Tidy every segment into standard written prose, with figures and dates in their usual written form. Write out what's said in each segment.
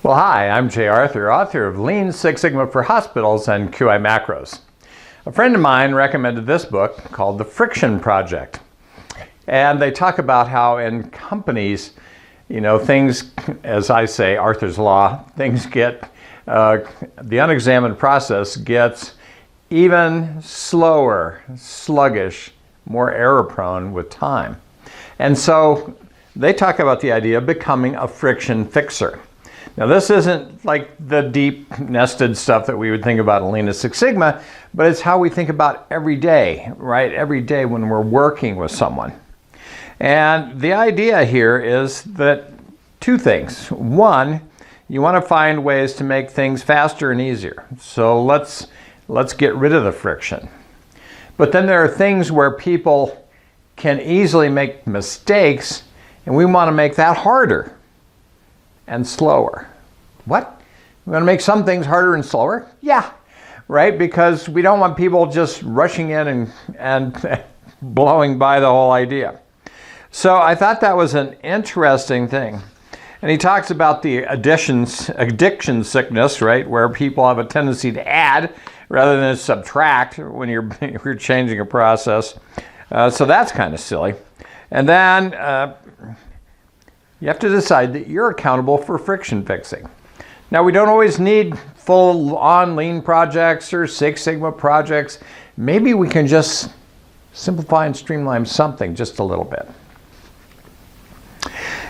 Well, hi, I'm Jay Arthur, author of Lean Six Sigma for Hospitals and QI Macros. A friend of mine recommended this book called The Friction Project. And they talk about how in companies, things, as I say, Arthur's Law, things get, the unexamined process gets even slower, sluggish, more error prone with time. And so they talk about the idea of becoming a friction fixer. Now, this isn't like the deep nested stuff that we would think about in Lean Six Sigma, but it's how we think about every day, right? Every day when we're working with someone. And the idea here is that two things. One, you want to find ways to make things faster and easier. So let's get rid of the friction. But then there are things where people can easily make mistakes, and we want to make that harder and slower. What? We're going to make some things harder and slower? Yeah, right? Because we don't want people just rushing in and blowing by the whole idea. So I thought that was an interesting thing. And he talks about the addiction sickness, right? Where people have a tendency to add rather than subtract when you're changing a process. So that's kind of silly. And then you have to decide that you're accountable for friction fixing. Now, we don't always need full-on lean projects or Six Sigma projects. Maybe we can just simplify and streamline something just a little bit.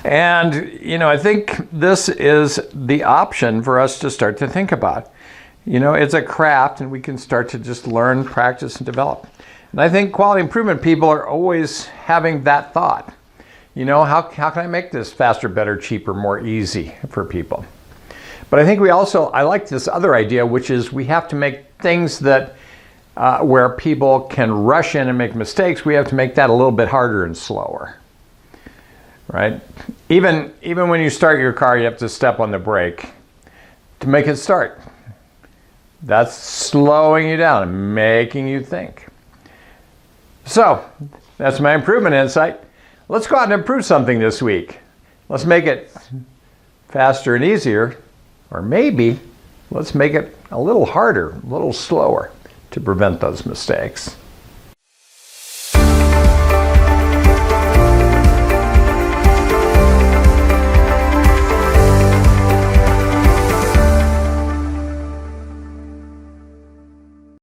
And, I think this is the option for us to start to think about. It's a craft, and we can start to just learn, practice, and develop. And I think quality improvement people are always having that thought. How can I make this faster, better, cheaper, more easy for people? But I think I like this other idea, which is we have to make things that where people can rush in and make mistakes, we have to make that a little bit harder and slower, right? Even when you start your car, you have to step on the brake to make it start. That's slowing you down and making you think. So that's my improvement insight. Let's go out and improve something this week. Let's make it faster and easier, or maybe let's make it a little harder, a little slower to prevent those mistakes.